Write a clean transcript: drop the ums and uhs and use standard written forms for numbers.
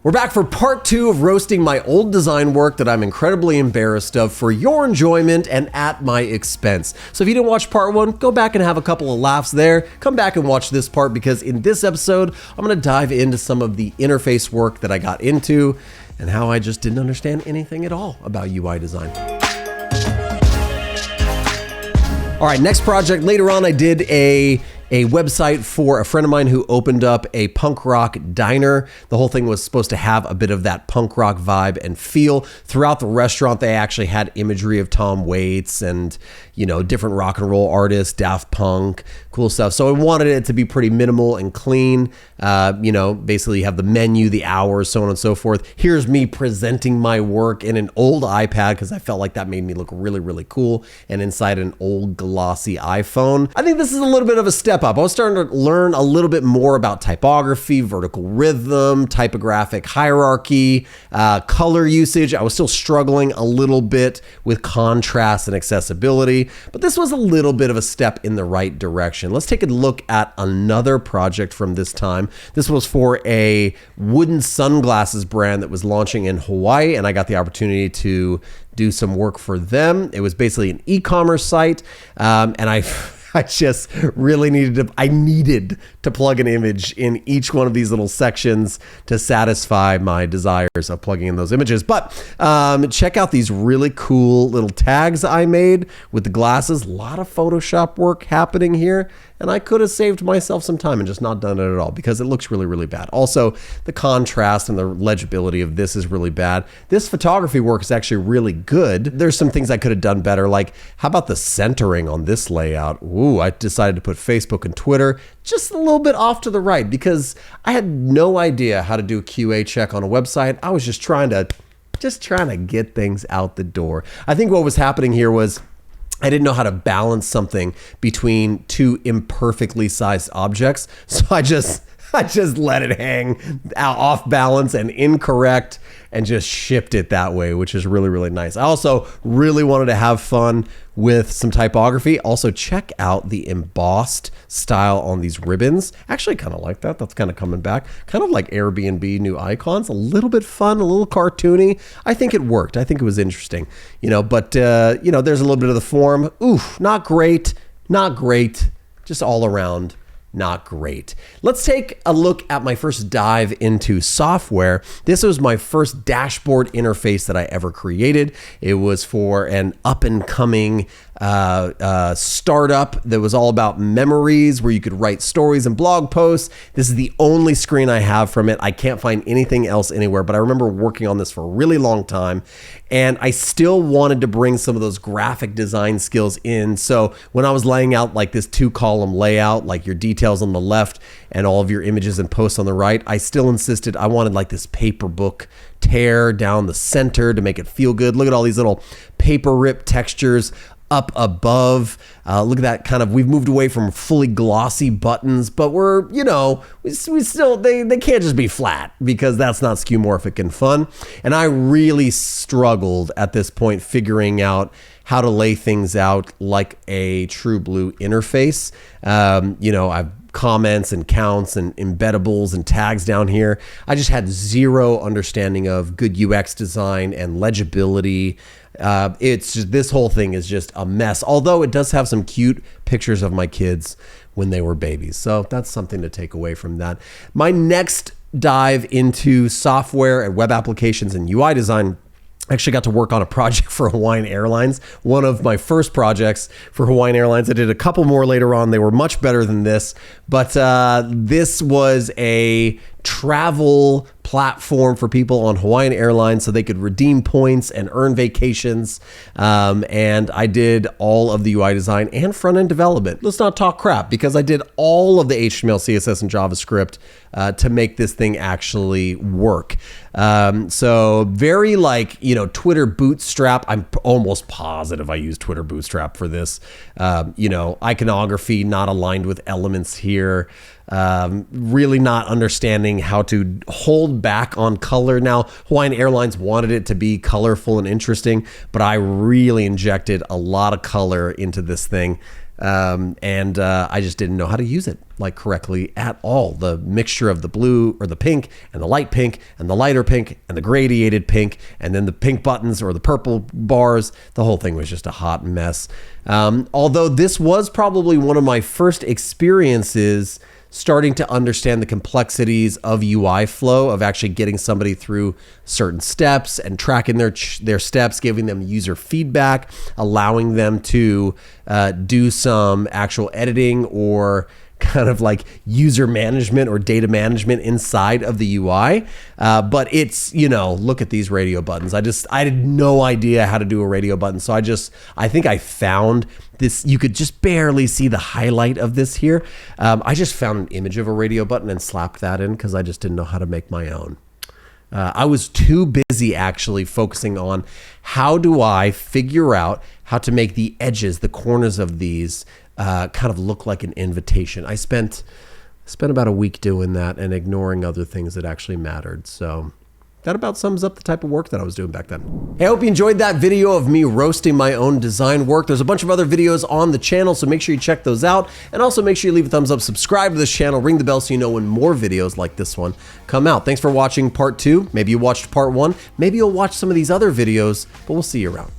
We're back for part 2 of roasting my old design work that I'm incredibly embarrassed of for your enjoyment and at my expense. So if you didn't watch part 1, go back and have a couple of laughs there. Come back and watch this part because in this episode, I'm going to dive into some of the interface work that I got into and how I just didn't understand anything at all about UI design. All right, next project. Later on, I did a website for a friend of mine who opened up a punk rock diner. The whole thing was supposed to have a bit of that punk rock vibe and feel. Throughout the restaurant, they actually had imagery of Tom Waits and, different rock and roll artists, Daft Punk, cool stuff. So I wanted it to be pretty minimal and clean. Basically you have the menu, the hours, so on and so forth. Here's me presenting my work in an old iPad because I felt like that made me look really, really cool, and inside an old glossy iPhone. I think this is a little bit of a step up. I was starting to learn a little bit more about typography, vertical rhythm, typographic hierarchy, color usage. I was still struggling a little bit with contrast and accessibility, but this was a little bit of a step in the right direction. Let's take a look at another project from this time. This was for a wooden sunglasses brand that was launching in Hawaii, and I got the opportunity to do some work for them. It was basically an e-commerce site, and I just really needed to plug an image in each one of these little sections to satisfy my desires of plugging in those images. But check out these really cool little tags I made with the glasses. A lot of Photoshop work happening here, and I could have saved myself some time and just not done it at all because it looks really, really bad. Also, the contrast and the legibility of this is really bad. This photography work is actually really good. There's some things I could have done better, like how about the centering on this layout? Ooh, I decided to put Facebook and Twitter just a little bit off to the right because I had no idea how to do a QA check on a website. I was just trying to get things out the door. I think what was happening here was I didn't know how to balance something between two imperfectly sized objects. So I just let it hang off balance and incorrect and just shipped it that way, which is really, really nice. I also really wanted to have fun with some typography. Also, check out the embossed style on these ribbons. Actually, kind of like that. That's kind of coming back. Kind of like Airbnb new icons. A little bit fun, a little cartoony. I think it worked. I think it was interesting. But there's a little bit of the form. Oof, not great. Not great. Just all around. Not great. Let's take a look at my first dive into software. This was my first dashboard interface that I ever created. It was for an up and coming startup that was all about memories where you could write stories and blog posts. This is the only screen I have from it. I can't find anything else anywhere, but I remember working on this for a really long time, and I still wanted to bring some of those graphic design skills in. So when I was laying out like this 2-column layout, like your details on the left and all of your images and posts on the right, I still insisted I wanted like this paper book tear down the center to make it feel good. Look at all these little paper rip textures up above. Look at that kind of, we've moved away from fully glossy buttons, but we still, they can't just be flat because that's not skeuomorphic and fun. And I really struggled at this point figuring out how to lay things out like a true blue interface. I've comments and counts and embeddables and tags down here. I just had zero understanding of good UX design and legibility. It's just, this whole thing is just a mess, although it does have some cute pictures of my kids when they were babies. So that's something to take away from that. My next dive into software and web applications and UI design, I actually got to work on a project for Hawaiian Airlines, one of my first projects for Hawaiian Airlines. I did a couple more later on. They were much better than this, but this was a travel platform for people on Hawaiian Airlines so they could redeem points and earn vacations. And I did all of the UI design and front-end development. Let's not talk crap because I did all of the HTML, CSS, and JavaScript to make this thing actually work. So very Twitter Bootstrap. I'm almost positive I used Twitter Bootstrap for this. Iconography not aligned with elements here. Really not understanding how to hold back on color. Now, Hawaiian Airlines wanted it to be colorful and interesting, but I really injected a lot of color into this thing. I just didn't know how to use it like correctly at all. The mixture of the blue or the pink and the light pink and the lighter pink and the gradiated pink and then the pink buttons or the purple bars, the whole thing was just a hot mess. Although this was probably one of my first experiences starting to understand the complexities of UI flow, of actually getting somebody through certain steps and tracking their steps, giving them user feedback, allowing them to do some actual editing or kind of like user management or data management inside of the UI. But it's, look at these radio buttons. I had no idea how to do a radio button. So I think I found this, you could just barely see the highlight of this here. I just found an image of a radio button and slapped that in because I just didn't know how to make my own. I was too busy actually focusing on how do I figure out how to make the edges, the corners of these kind of look like an invitation. I spent about a week doing that and ignoring other things that actually mattered. So that about sums up the type of work that I was doing back then. Hey, I hope you enjoyed that video of me roasting my own design work. There's a bunch of other videos on the channel, so make sure you check those out. And also make sure you leave a thumbs up, subscribe to this channel, ring the bell so you know when more videos like this one come out. Thanks for watching part 2. Maybe you watched part 1. Maybe you'll watch some of these other videos, but we'll see you around.